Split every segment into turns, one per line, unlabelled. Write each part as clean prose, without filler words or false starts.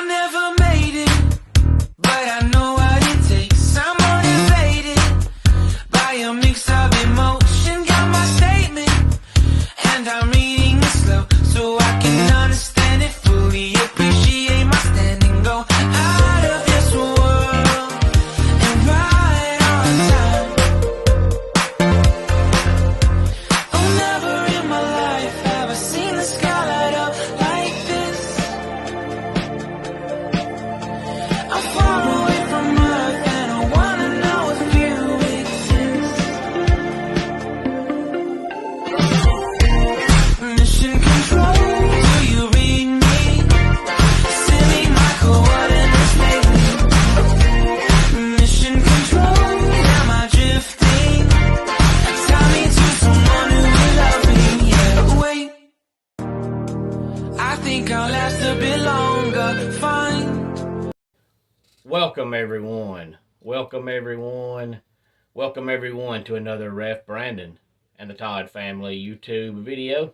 never made it, but I know what it takes. I'm motivated by a mix of emotion. Got my statement, and I'm reading it slow so I can understand it fully. Appreciate my standing, go out of this world and right on time. Oh, never in my life have I seen the sky light up like this. I'm far away from Earth and I wanna know if you exist. Mission control, do you read me? Send me my coordinates lately. Mission control, am I drifting? Tie me to someone who will love me, yeah. Wait, I think I'll last a bit longer. Fine.
Welcome everyone to another Ref Brandon and the Todd family YouTube video.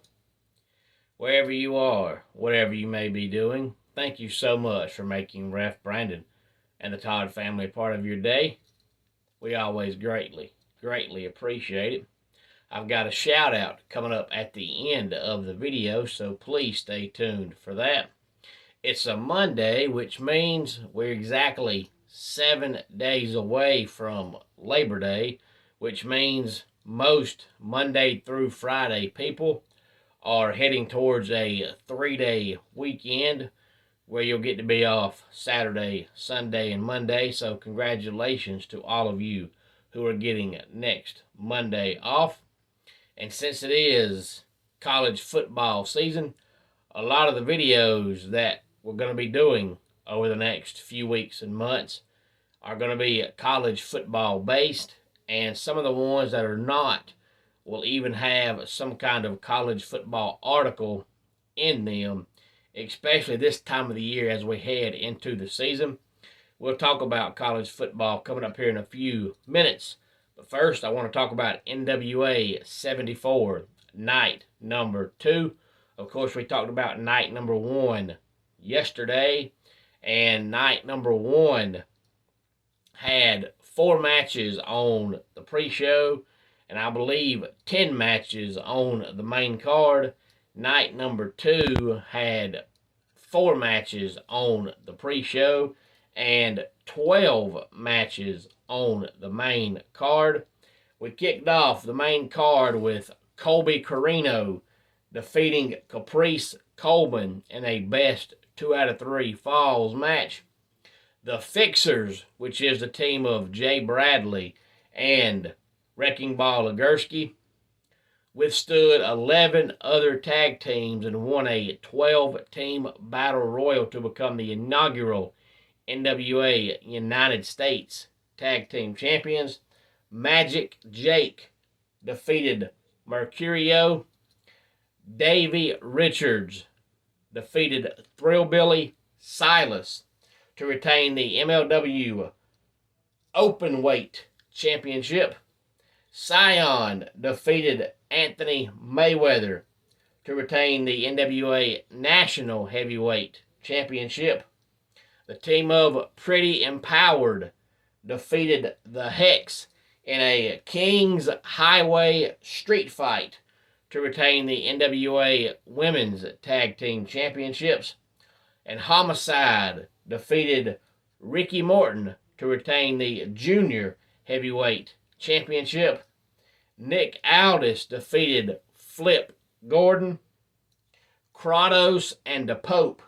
Wherever you are, whatever you may be doing, thank you so much for making Ref Brandon and the Todd family a part of your day. We always greatly appreciate it. I've got a shout out coming up at the end of the video, so please stay tuned for that. It's a Monday, which means we're exactly 7 days away from Labor Day, which means most Monday through Friday people are heading towards a 3-day weekend where you'll get to be off Saturday, Sunday, and Monday. So congratulations to all of you who are getting next Monday off. And since it is college football season, a lot of the videos that we're going to be doing over the next few weeks and months are going to be college football based, and some of the ones that are not will even have some kind of college football article in them, especially this time of the year as we head into the season. We'll talk about college football coming up here in a few minutes, but first I want to talk about NWA 74 night number 2. Of course, we talked about night number 1 yesterday, and night number 1 had 4 matches on the pre-show, and I believe 10 matches on the main card. Night number 2 had 4 matches on the pre-show and 12 matches on the main card. We kicked off the main card with Colby Carino defeating Caprice Coleman in a best 2 out of 3 falls match. The Fixers, which is the team of Jay Bradley and Wrecking Ball Legursky, withstood 11 other tag teams and won a 12-team battle royal to become the inaugural NWA United States Tag Team Champions. Magic Jake defeated Mercurio. Davey Richards defeated Thrillbilly Silas to retain the MLW Openweight Championship. Scion defeated Anthony Mayweather to retain the NWA National Heavyweight Championship. The team of Pretty Empowered defeated the Hex in a Kings Highway street fight to retain the NWA Women's Tag Team Championships. And Homicide defeated Ricky Morton to retain the Junior Heavyweight Championship. Nick Aldis defeated Flip Gordon. Kratos and the Pope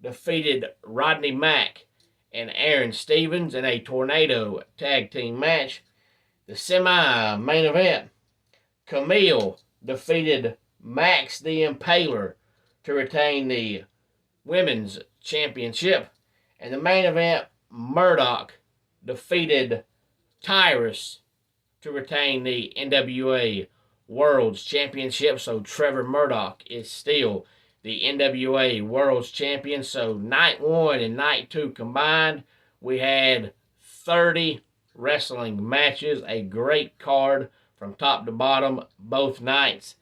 defeated Rodney Mack and Aaron Stevens in a tornado tag team match. The semi-main event, Camille defeated Max the Impaler to retain the Women's Championship. And the main event, Murdoch defeated Tyrus to retain the NWA World's Championship. So Trevor Murdoch is still the NWA World's Champion. So night 1 and night 2 combined, we had 30 wrestling matches. A great card from top to bottom both nights.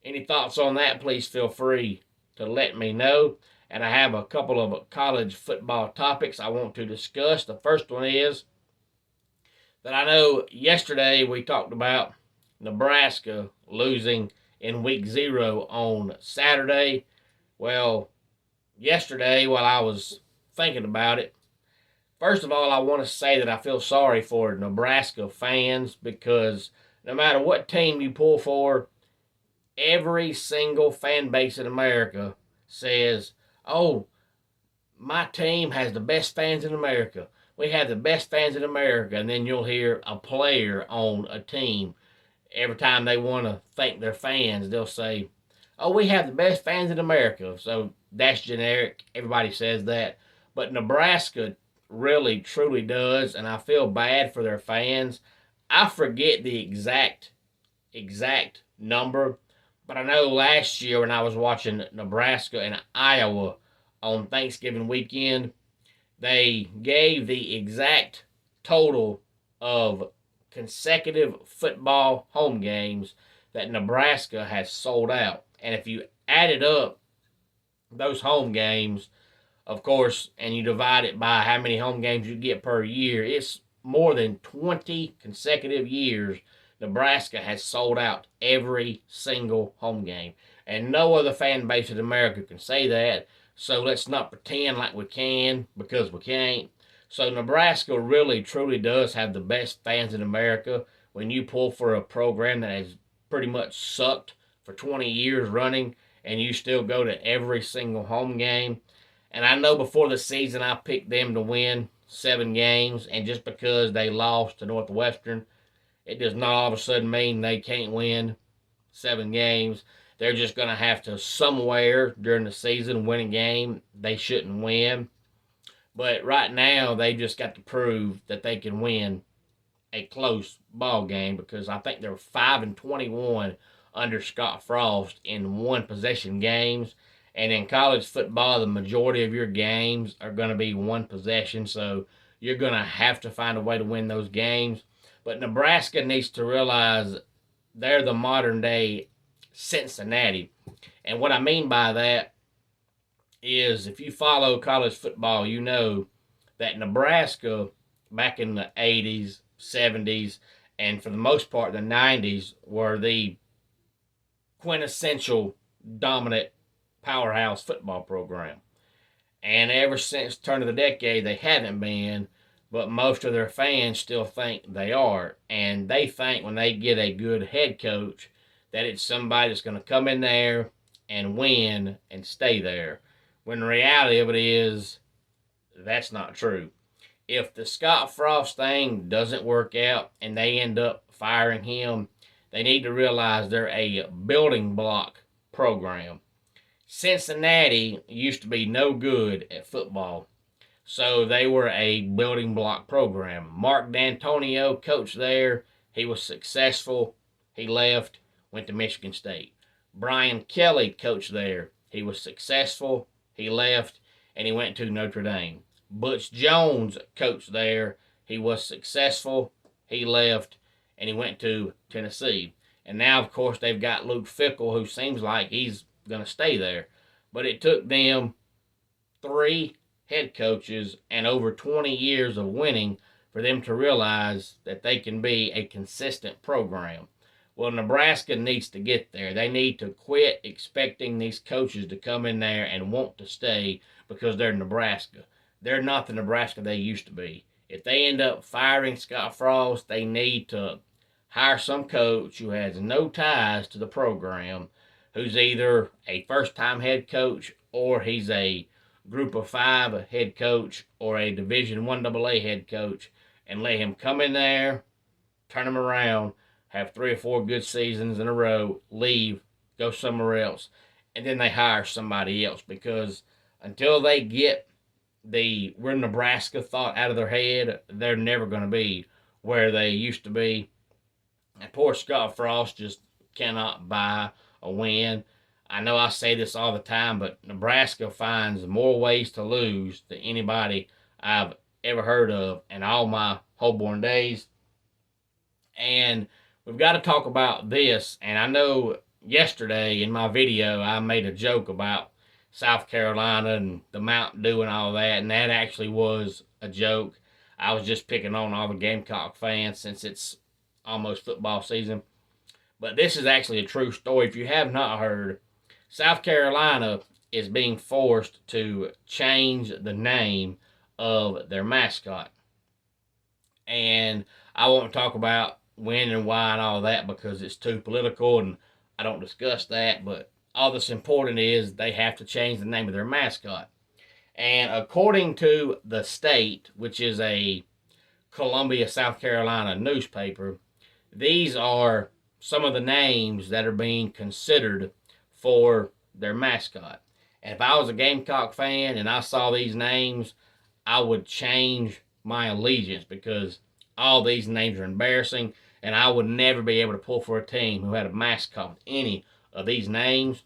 Any thoughts on that, please feel free to let me know. and I have a couple of college football topics I want to discuss. The first one is that I know yesterday we talked about Nebraska losing in week 0 on Saturday. Well, yesterday while I was thinking about it, first of all, I want to say that I feel sorry for Nebraska fans because no matter what team you pull for, every single fan base in America says, oh, my team has the best fans in America. We have the best fans in America. And then you'll hear a player on a team. Every time they want to thank their fans, they'll say, oh, we have the best fans in America. So that's generic. Everybody says that. But Nebraska really, truly does. And I feel bad for their fans. I forget the exact number. But I know last year when I was watching Nebraska and Iowa on Thanksgiving weekend, they gave the exact total of consecutive football home games that Nebraska has sold out. And if you added up those home games, of course, and you divide it by how many home games you get per year, it's more than 20 consecutive years Nebraska has sold out every single home game. And no other fan base in America can say that. So let's not pretend like we can, because we can't. So Nebraska really, truly does have the best fans in America. When you pull for a program that has pretty much sucked for 20 years running, and you still go to every single home game. And I know before the season I picked them to win 7 games, and just because they lost to Northwestern, it does not all of a sudden mean they can't win 7 games. They're just going to have to somewhere during the season win a game they shouldn't win. But right now, they just got to prove that they can win a close ball game, because I think they're 5-21 under Scott Frost in one possession games. And in college football, the majority of your games are going to be one possession. So you're going to have to find a way to win those games. But Nebraska needs to realize they're the modern day Cincinnati. And what I mean by that is, if you follow college football, you know that Nebraska back in the 80s, 70s, and for the most part the 90s were the quintessential dominant powerhouse football program. And ever since the turn of the decade, they haven't been. But most of their fans still think they are. And they think when they get a good head coach that it's somebody that's going to come in there and win and stay there. When the reality of it is, that's not true. If the Scott Frost thing doesn't work out and they end up firing him, they need to realize they're a building block program. Cincinnati used to be no good at football. So they were a building block program. Mark D'Antonio coached there. He was successful. He left, went to Michigan State. Brian Kelly coached there. He was successful. He left, and he went to Notre Dame. Butch Jones coached there. He was successful. He left, and he went to Tennessee. And now, of course, they've got Luke Fickell, who seems like he's going to stay there. But it took them 3 head coaches and over 20 years of winning for them to realize that they can be a consistent program. Well, Nebraska needs to get there. They need to quit expecting these coaches to come in there and want to stay because they're Nebraska. They're not the Nebraska they used to be. If they end up firing Scott Frost, they need to hire some coach who has no ties to the program, who's either a first-time head coach or he's a Group of 5 head coach or a Division I AA head coach, and let him come in there, turn him around, have 3 or 4 good seasons in a row, leave, go somewhere else, and then they hire somebody else. Because until they get the "we're Nebraska" thought out of their head, they're never going to be where they used to be. And poor Scott Frost just cannot buy a win. I know I say this all the time, but Nebraska finds more ways to lose than anybody I've ever heard of in all my Holborn days. And we've got to talk about this. And I know yesterday in my video I made a joke about South Carolina and the Mountain Dew and all that, and that actually was a joke. I was just picking on all the Gamecock fans since it's almost football season. But this is actually a true story. If you have not heard, South Carolina is being forced to change the name of their mascot. And I won't talk about when and why and all that because it's too political and I don't discuss that. But all that's important is they have to change the name of their mascot. And according to the State, which is a Columbia, South Carolina newspaper, these are some of the names that are being considered for their mascot. And if I was a Gamecock fan and I saw these names, I would change my allegiance because all these names are embarrassing and I would never be able to pull for a team who had a mascot with any of these names.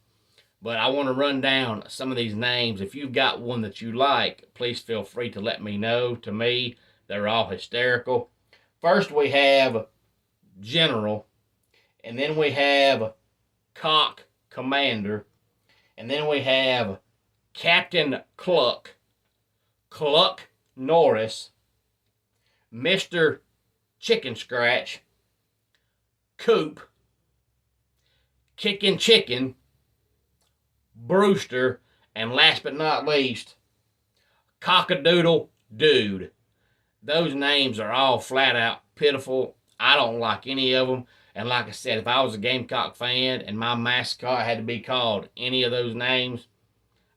But I want to run down some of these names. If you've got one that you like, please feel free to let me know. To me, they're all hysterical. First, we have General, and then we have Cock Commander, and then we have Captain Cluck, Cluck Norris, Mr. Chicken Scratch, Coop, Kickin' Chicken, Brewster, and last but not least, Cockadoodle Dude. Those names are all flat out pitiful. I don't like any of them. And like I said, if I was a Gamecock fan and my mascot had to be called any of those names,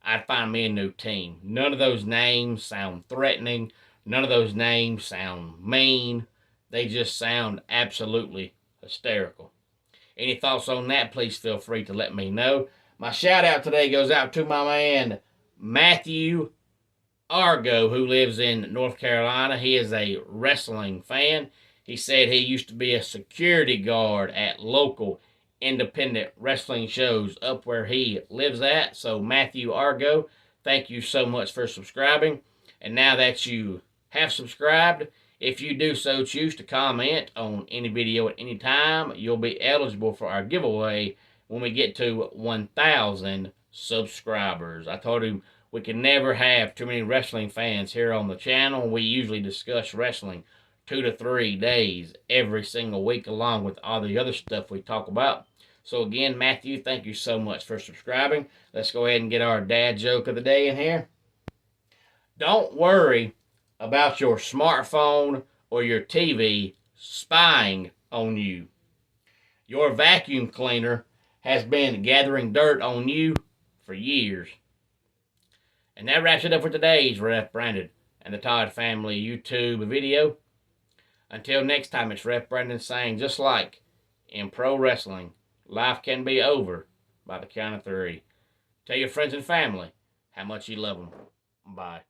I'd find me a new team. None of those names sound threatening. None of those names sound mean. They just sound absolutely hysterical. Any thoughts on that, please feel free to let me know. My shout out today goes out to my man, Matthew Argo, who lives in North Carolina. He is a wrestling fan. He said he used to be a security guard at local independent wrestling shows up where he lives at. So Matthew Argo, thank you so much for subscribing. And now that you have subscribed, if you do so choose to comment on any video at any time, you'll be eligible for our giveaway when we get to 1,000 subscribers. I told him we can never have too many wrestling fans here on the channel. We usually discuss wrestling 2 to 3 days every single week along with all the other stuff we talk about. So again, Matthew, thank you so much for subscribing. Let's go ahead and get our dad joke of the day in here. Don't worry about your smartphone or your TV spying on you. Your vacuum cleaner has been gathering dirt on you for years. And that wraps it up for today's Ref Brandon and the Todd Family YouTube video. Until next time, it's Ref Brandon saying, just like in pro wrestling, life can be over by the count of 3. Tell your friends and family how much you love them. Bye.